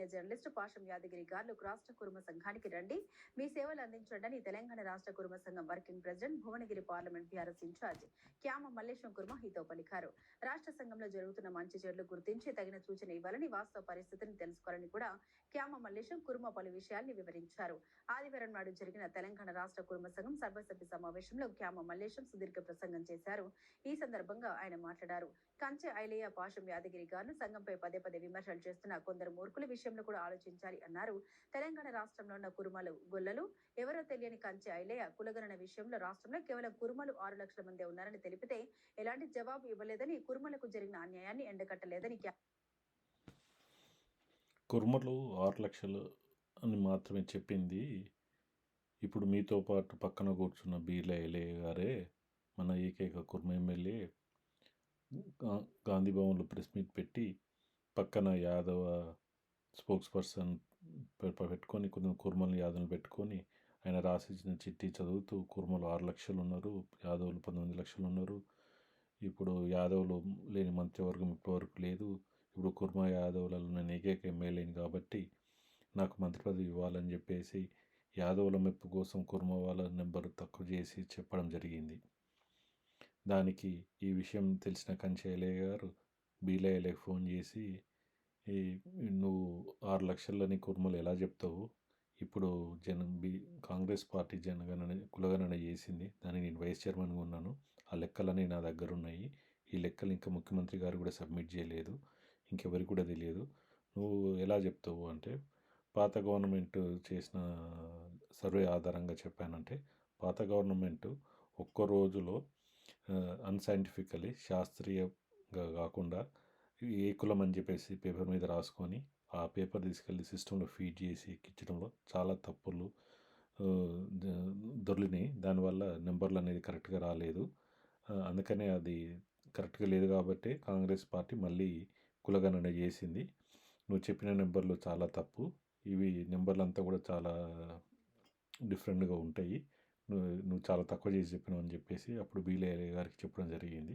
Senior journalist Pasham Yadagiri గారు రాష్ట్ర కుర్మ సంఘానికి రండి, మీ సేవలు అందించండి అని తెలంగాణ రాష్ట్ర కుర్మ సంఘం working president Bhuvanagiri parliament BRS in charge Kyama Mallesham Kurma హితో పలికారు. రాష్ట్ర సంఘంలో జరుగుతున్న మంచి చెడులు గుర్తించి తగిన సూచన ఇవ్వాలని, వాస్తవ పరిస్థితిని తెలుసుకోవాలని కూడా క్యామ మల్లేశం కుర్మ పలు విషయాల్ని వివరించారు. ఆదివారం నాడు జరిగిన తెలంగాణ రాష్ట్ర కుర్మ సంఘం సర్వసభ్య సమావేశంలో క్యామ మల్లేశం సుదీర్ఘ ప్రసంగం చేశారు. ఈ సందర్భంగా ఆయన మాట్లాడారు. కంచె ఐలయ్య, పాషం యాదగిరి గారు సంఘంపై పదే పదే విమర్శలు చేస్తున్న కొందరు మూర్ఖుల విషయంలో కూడా ఆలోచించాలి అన్నారు. తెలంగాణ రాష్ట్రంలో ఉన్న కురుమలు, గొల్లలు ఎవరో తెలియని కంచె ఐలయ్య కులగణన విషయంలో రాష్ట్రంలో కేవలం కురుమలు 6 లక్షల మందే ఉన్నారని తెలిపితే ఎలాంటి జవాబు ఇవ్వలేదని, కురుమలకు జరిగిన అన్యాయాన్ని ఎండకట్టలేదని. కుర్మలు 6 లక్షలు అని మాత్రమే చెప్పింది. ఇప్పుడు మీతో పాటు పక్కన కూర్చున్న బీర్లా ఎలయ్య గారే, మన ఏకైక కుర్మ ఎమ్మెల్యే, గాంధీ భవన్లో ప్రెస్ మీట్ పెట్టి పక్కన యాదవ స్పోక్స్ పర్సన్ పెట్టుకొని కొంచెం కుర్మలు యాదవులు పెట్టుకొని ఆయన రాసిచ్చిన చిట్టి చదువుతూ కుర్మలు 6 లక్షలు ఉన్నారు, యాదవులు 19 లక్షలు ఉన్నారు, ఇప్పుడు యాదవులు లేని మంత్రివర్గం ఇప్పటివరకు లేదు, ఇప్పుడు కుర్మ యాదవులలో నేను ఏకైక ఎమ్మెల్యేని కాబట్టి నాకు మంత్రి పదవి ఇవ్వాలని చెప్పేసి యాదవుల మెప్పు కోసం కుర్మ వాళ్ళ నెంబర్ తక్కువ చేసి చెప్పడం జరిగింది. దానికి ఈ విషయం తెలిసిన కంచె ఎలయ్య గారు బీలయ్యకి ఫోన్ చేసి, నువ్వు 6 లక్షలని కుర్మలు ఎలా చెప్తావు, ఇప్పుడు కాంగ్రెస్ పార్టీ జనగణన కులగణన చేసింది, దానికి నేను వైస్ చైర్మన్గా ఉన్నాను, ఆ లెక్కలన్నీ నా దగ్గర ఉన్నాయి, ఈ లెక్కలు ఇంకా ముఖ్యమంత్రి గారు కూడా సబ్మిట్ చేయలేదు, ఇంకెవరికి కూడా తెలియదు, నువ్వు ఎలా చెప్తావు అంటే, పాత గవర్నమెంట్ చేసిన సర్వే ఆధారంగా చెప్పానంటే, పాత గవర్నమెంట్ ఒక్క రోజులో అన్సైంటిఫికలీ శాస్త్రీయంగా కాకుండా ఏ కులం అని చెప్పేసి పేపర్ మీద రాసుకొని ఆ పేపర్ తీసుకెళ్ళి సిస్టంలో ఫీడ్ చేసి ఎక్కించడంలో చాలా తప్పులు దొర్లినాయి. దానివల్ల నెంబర్లు అనేది కరెక్ట్గా రాలేదు. అందుకనే అది కరెక్ట్గా లేదు కాబట్టి కాంగ్రెస్ పార్టీ మళ్ళీ కులగణన చేసింది. నువ్వు చెప్పిన నెంబర్లు చాలా తప్పు, ఇవి నెంబర్లు అంతా కూడా చాలా డిఫరెంట్గా ఉంటాయి, నువ్వు చాలా తక్కువ చేసి చెప్పినావు అని చెప్పేసి అప్పుడు బీలయ్య గారికి చెప్పడం జరిగింది.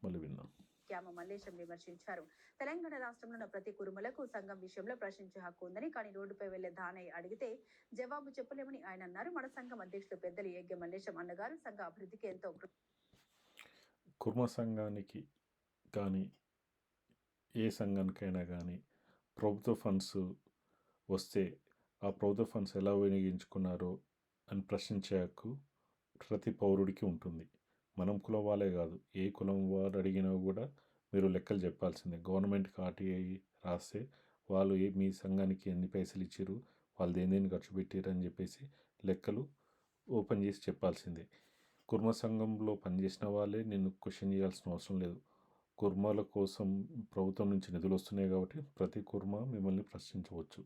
మళ్ళీ విన్నాం. క్యామ మల్లేశం విమర్శించారు. తెలంగాణ రాష్ట్రంలో ఉన్న ప్రతి కురుమలకు సంఘం విషయంలో ప్రశ్నించే హక్కు ఉందని, కానీ రోడ్డుపై వెళ్లే దానయ్య అడిగితే జవాబు చెప్పలేమని ఆయన అన్నారు. మన సంఘం అధ్యక్షులు పెద్దలు ఏగే మల్లేశం అన్నగారు సంఘ అభివృద్ధికి ఎంతో కుర్మ సంఘానికి కానీ ఏ సంఘానికైనా కానీ ప్రభుత్వ ఫండ్స్ వస్తే ఆ ప్రభుత్వ ఫండ్స్ ఎలా వినియోగించుకున్నారో అని ప్రశ్నించే హక్కు ప్రతి పౌరుడికి ఉంటుంది. మనం కులం వాళ్ళే కాదు, ఏ కులం వారు అడిగినా కూడా మీరు లెక్కలు చెప్పాల్సిందే. గవర్నమెంట్కి ఆర్టీఐ రాస్తే వాళ్ళు మీ సంఘానికి ఎన్ని పైసలు ఇచ్చారు, వాళ్ళు దేని ఖర్చు పెట్టారు అని చెప్పేసి లెక్కలు ఓపెన్ చేసి చెప్పాల్సిందే. కుర్మ సంఘంలో పనిచేసిన వాళ్ళే నిన్ను క్వశ్చన్ చేయాల్సిన అవసరం లేదు. కుర్మల కోసం ప్రభుత్వం నుంచి నిధులు వస్తున్నాయి కాబట్టి ప్రతి కుర్మ మిమ్మల్ని ప్రశ్నించవచ్చు.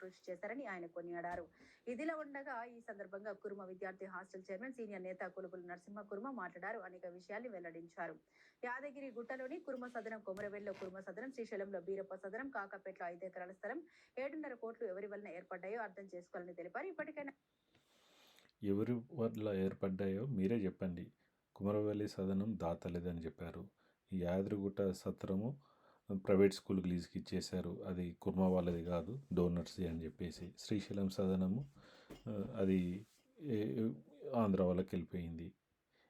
కృషి చేశారని ఆయన కొనియాడారు. ఇదిలా ఉండగా ఈ సందర్భంగా కుర్మ విద్యార్థి హాస్టల్ చైర్మన్ సీనియర్ నేత కొలుపుల నరసింహ కుర్మ మాట్లాడారు. అనేక విషయాల్ని వెల్లడించారు. యాదగిరి గుట్టలోని కుర్మ సదనం, కొమరవెల్లిలో కుర్మ సదనం, శ్రీశైలంలో బీరప్ప సదనం, కాకపేటలో 5 ఎకరాల స్థలం 7.5 కోట్లు ఎవరి వలన ఏర్పడ్డాయో అర్థం చేసుకోవాలని తెలిపారు. ఇప్పటికైనా ఎవరి వల్ల ఏర్పడ్డాయో మీరే చెప్పండి. కుమరవెల్లి సదనం దాతలేదని చెప్పారు. ఈ యాదగిరిగుట్ట సత్రము ప్రైవేట్ స్కూల్కి లీజుకి ఇచ్చేశారు, అది కుర్మ వాళ్ళది కాదు, డోనర్స్ది అని చెప్పేసి. శ్రీశైలం సదనము అది ఆంధ్ర వాళ్ళకి వెళ్ళిపోయింది.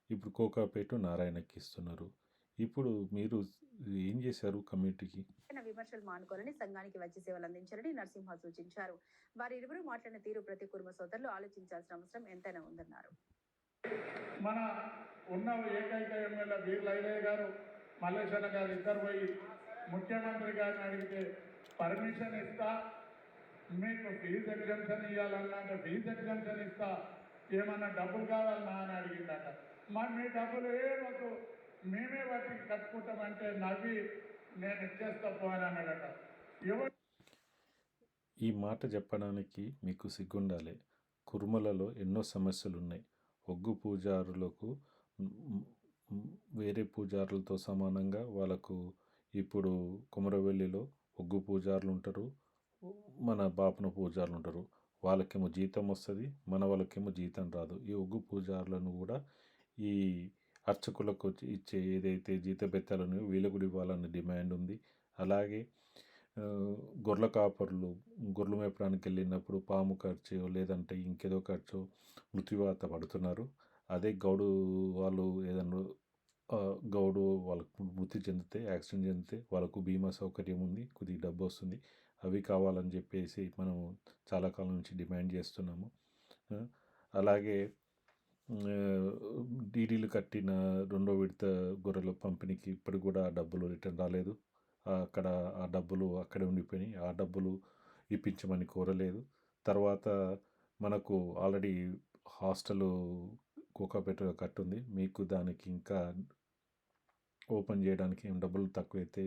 ఇప్పుడు కోకాపేట నారాయణకి ఇస్తున్నారు. ఇప్పుడు మీరు ఏం చేశారు కమ్యూనిటీకి? విమర్శలు మానుకోవాలని, సంఘానికి వచ్చి సేవలు అందించాలని నరసింహ సూచించారు. వారిరువురు మాట్లాడిన తీరు ప్రతి కుర్మ సోదరులు ఆలోచించాల్సిన అవసరం ఎంతైనా ఉందన్నారు. మన ఉన్న ఏకైక ఎమ్మెల్యే బీర్లా ఎలయ్య గారు, మల్లేశ్వర గారు ఇద్దరు పోయి ముఖ్యమంత్రి గారిని అడిగితే పర్మిషన్ ఇస్తా, మీకు ఫీజు ఎగ్జంప్షన్ ఇవ్వాలన్నా ఫీజు ఎగ్జంప్షన్ ఇస్తా, ఏమన్నా డబ్బులు కావాలన్నా అని అడిగిందట. మరి మీ డబ్బులు వద్దు, మేమే వాటికి కట్టుకుంటామంటే నవ్వి నేను ఇచ్చేస్తా పోని అన్నాడట. ఈ మాట చెప్పడానికి మీకు సిగ్గుండాలి. కుర్మలలో ఎన్నో సమస్యలు ఉన్నాయి. ఒగ్గు పూజారులకు వేరే పూజారులతో సమానంగా వాళ్ళకు ఇప్పుడు కొమరవెల్లిలో ఒగ్గు పూజారులు ఉంటారు, మన బాపన పూజారులు ఉంటారు. వాళ్ళకేమో జీతం వస్తుంది, మన వాళ్ళకేమో జీతం రాదు. ఈ ఒగ్గు పూజారులను కూడా ఈ అర్చకులకు ఇచ్చే ఏదైతే జీతభత్యాలు ఉన్నాయో వీళ్ళకు కూడా ఇవ్వాలన్న డిమాండ్ ఉంది. అలాగే గొర్రెల కాపరులు గొర్రెలు మేపడానికి వెళ్ళినప్పుడు పాము ఖర్చు లేదంటే ఇంకేదో ఖర్చు మృత్యువాత పడుతున్నారు. అదే గౌడు వాళ్ళు ఏదన్నా గౌడు వాళ్ళకు మృతి చెందితే యాక్సిడెంట్ చెందితే వాళ్ళకు బీమా సౌకర్యం ఉంది, కొద్దిగా డబ్బు వస్తుంది. అవి కావాలని చెప్పేసి మనం చాలా కాలం నుంచి డిమాండ్ చేస్తున్నాము. అలాగే డీడీలు కట్టిన రెండో విడత గొర్రెల పంపిణీకి ఇప్పటికి కూడా ఆ డబ్బులు రిటర్న్ రాలేదు. అక్కడ ఆ డబ్బులు అక్కడే ఉండిపోయినాయి. ఆ డబ్బులు ఇప్పించమని కోరలేదు. తర్వాత మనకు ఆల్రెడీ హాస్టలు కోకాపేటలో కట్టుంది. మీకు దానికి ఇంకా ఓపెన్ చేయడానికి ఏం డబ్బులు తక్కువైతే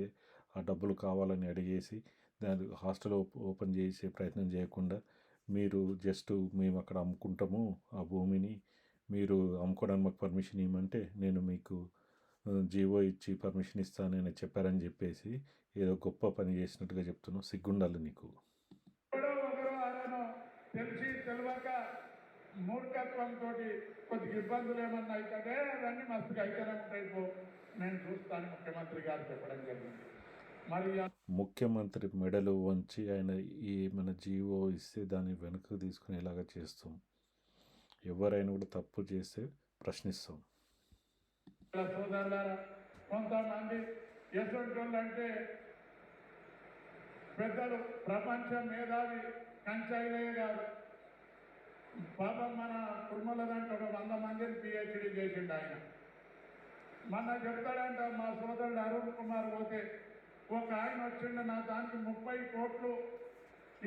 ఆ డబ్బులు కావాలని అడిగేసి దాని హాస్టల్ ఓపెన్ చేసే ప్రయత్నం చేయకుండా మీరు జస్ట్ మేము అక్కడ అమ్ముకుంటాము ఆ భూమిని, మీరు అమ్ముకోవడానికి మాకు పర్మిషన్ ఇవ్వమంటే నేను మీకు జీవో ఇచ్చి పర్మిషన్ ఇస్తానని చెప్పారని చెప్పేసి ఏదో గొప్ప పని చేసినట్టుగా చెప్తున్నావు. సిగ్గుండాలి నీకు. తెలిసి తెలియక మూర్ఖత్వంతో కొద్దిగా ఇబ్బందులు ఏమన్నా అవుతాడే అవన్నీ మస్తుగా అయితేనే ఉంటాయి. నేను చూస్తాను ముఖ్యమంత్రి గారు చెప్పడం జరిగింది. మరి ముఖ్యమంత్రి మెడలు వంచి ఆయన ఏమైనా జీవో ఇస్తే దాన్ని వెనక్కి తీసుకునేలాగా చేస్తాం. ఎవరైనా కూడా తప్పు చేస్తే ప్రశ్నిస్తాం. సోదరులారా, కొంతమంది ఎటువంటి అంటే పెద్దలు ప్రపంచ మేధావి కంచాయిలే కాదు. పాపం మన కుటుంబంలో దాంట్లో ఒక 100 మందిని పిహెచ్డీ చేసిండు ఆయన. మొన్న చెప్తాడంట మా సోదరుడు అరుణ్ కుమార్ పోతే ఒక ఆయన వచ్చిండు, నా దానికి 30 కోట్లు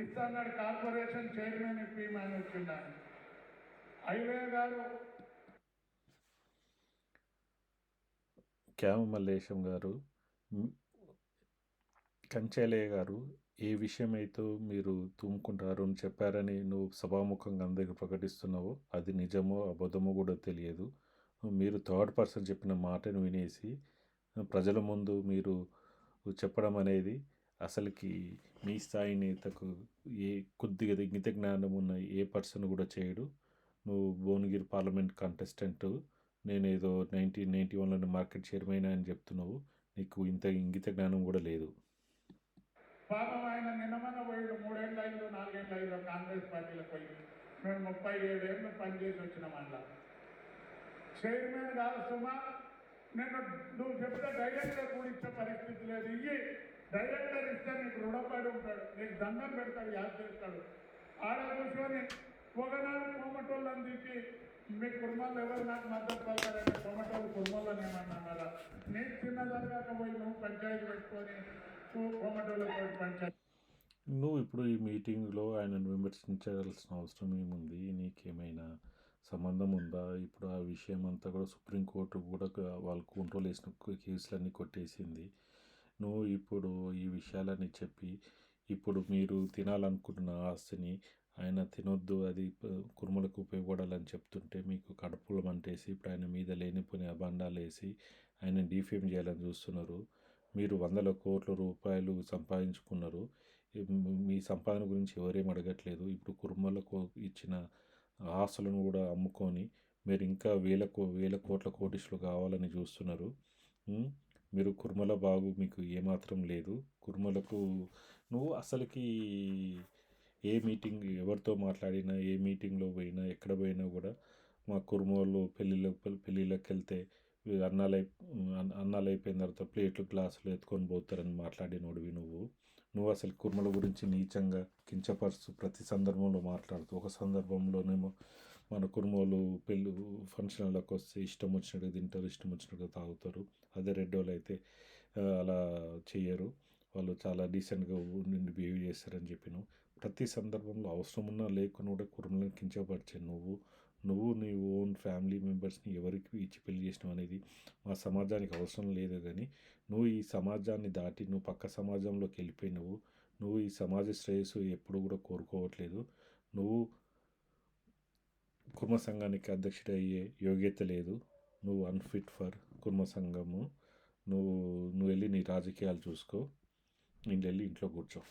ఇస్తాడు కార్పొరేషన్ చైర్మన్ ఇప్పిమని వచ్చిండు ఆయన. ఐలయ్య గారు క్యామ మల్లేశం గారు, కంచైలయ్య గారు ఏ విషయమైతే మీరు తుమ్ముకుంటారు అని చెప్పారని నువ్వు సభాముఖంగా అందరికీ ప్రకటిస్తున్నావో అది నిజమో అబద్ధమో కూడా తెలియదు. మీరు థర్డ్ పర్సన్ చెప్పిన మాటను వినేసి ప్రజల ముందు మీరు చెప్పడం అనేది అసలుకి మీ స్థాయి నేతకు ఏ కొద్దిగా ఇంగిత జ్ఞానం ఉన్న ఏ పర్సన్ కూడా చేయడు. నువ్వు భువనగిరి పార్లమెంట్ కంటెస్టెంట్, నేనేదో 1991లో మార్కెట్ చైర్మన్ అని చెప్తున్నావు. నీకు ఇంత ఇంగిత జ్ఞానం కూడా లేదు. పాపం ఆయన నిన్నమన్న పోయిడు 3 ఏళ్ళ 4 ఏళ్ళ కాంగ్రెస్ పార్టీలో పోయి మేము 37 ఏళ్ళు పనిచేసి వచ్చినాం. అందులో చైర్మన్ కాదు సుమా, నేను నువ్వు చెప్తే డైరెక్టర్ కూడా ఇచ్చే పరిస్థితి లేదు. డైరెక్టర్ ఇస్తే నీకు రుణపడి ఉంటాడు, నీకు దండం పెడతాడు, యాద్ చేస్తాడు. ఆడ కూర్చొని ఒకనాడు కోమటోళ్ళని తిప్పి మీ కుటుంబాలు ఎవరు నాకు మద్దతు పడతారంటే కోమటోళ్ళు కుటుంబాలను ఏమన్నా కదా. నీకు చిన్నదాకా పోయి నువ్వు పంచాయతీ పెట్టుకొని కోమటోళ్ళతో పంచాయతీ. నువ్వు ఇప్పుడు ఈ మీటింగ్లో ఆయనను విమర్శించాల్సిన అవసరం ఏముంది? నీకేమైనా సంబంధం ఉందా? ఇప్పుడు ఆ విషయం అంతా కూడా సుప్రీంకోర్టు కూడా వాళ్ళు కంట్రోల్ వేసిన కేసులన్నీ కొట్టేసింది. నువ్వు ఇప్పుడు ఈ విషయాలన్నీ చెప్పి ఇప్పుడు మీరు తినాలనుకుంటున్న ఆస్తిని ఆయన తినొద్దు, అది కుర్మలకు ఉపయోగపడాలని చెప్తుంటే మీకు కడుపులో మంటేసి ఇప్పుడు ఆయన మీద లేనిపోని అబండాలు వేసి ఆయన డిఫేమ్ చేయాలని చూస్తున్నారు. మీరు 100 కోట్ల రూపాయలు సంపాదించుకున్నారు. మీ సంపాదన గురించి ఎవరేం అడగట్లేదు. ఇప్పుడు కుర్మలకు ఇచ్చిన ఆస్తులను కూడా అమ్ముకొని మీరు ఇంకా వేల కోట్ల కోటీశ్వరులు కావాలని చూస్తున్నారు. మీరు కుర్మల బాగు మీకు ఏమాత్రం లేదు. కుర్మలకు నువ్వు అసలుకి ఏ మీటింగ్ ఎవరితో మాట్లాడినా, ఏ మీటింగ్లో పోయినా, ఎక్కడ పోయినా కూడా మా కుర్మోళ్ళు పెళ్ళిళ్ళకి వెళ్తే అన్నాలు అయిపోయిన తర్వాత ప్లేట్లు గ్లాసులు ఎత్తుకొని పోతారని మాట్లాడినోడివి నువ్వు అసలు కుర్మల గురించి నీచంగా కించపరుస్తూ ప్రతి సందర్భంలో మాట్లాడుతూ, ఒక సందర్భంలోనేమో మన కుర్మోళ్ళు ఫంక్షన్లకు వస్తే ఇష్టం వచ్చినట్టుగా తింటారు, ఇష్టం వచ్చినట్టుగా తాగుతారు. అదే రెడ్డోళ్ళు అయితే అలా చేయరు, వాళ్ళు చాలా డీసెంట్గా నిన్ను బిహేవ్ చేస్తారని చెప్పినావు. ప్రతి సందర్భంలో అవసరం ఉన్నా లేకుండా కూడా కుర్మలను కించపరిచే నువ్వు నీ ఓన్ ఫ్యామిలీ మెంబర్స్ని ఎవరికి ఇచ్చి పెళ్లి చేసినావు అనేది మా సమాజానికి అవసరం లేదు. కానీ నువ్వు ఈ సమాజాన్ని దాటి నువ్వు పక్క సమాజంలోకి వెళ్ళిపోయి నువ్వు ఈ సమాజ శ్రేయస్సు ఎప్పుడు కూడా కోరుకోవట్లేదు. నువ్వు కుర్మ సంఘానికి అధ్యక్షుడు అయ్యే యోగ్యత లేదు. నువ్వు అన్ఫిట్ ఫర్ కుర్మ సంఘము. నువ్వు వెళ్ళి నీ రాజకీయాలు చూసుకో. నేను వెళ్ళి ఇంట్లో కూర్చో.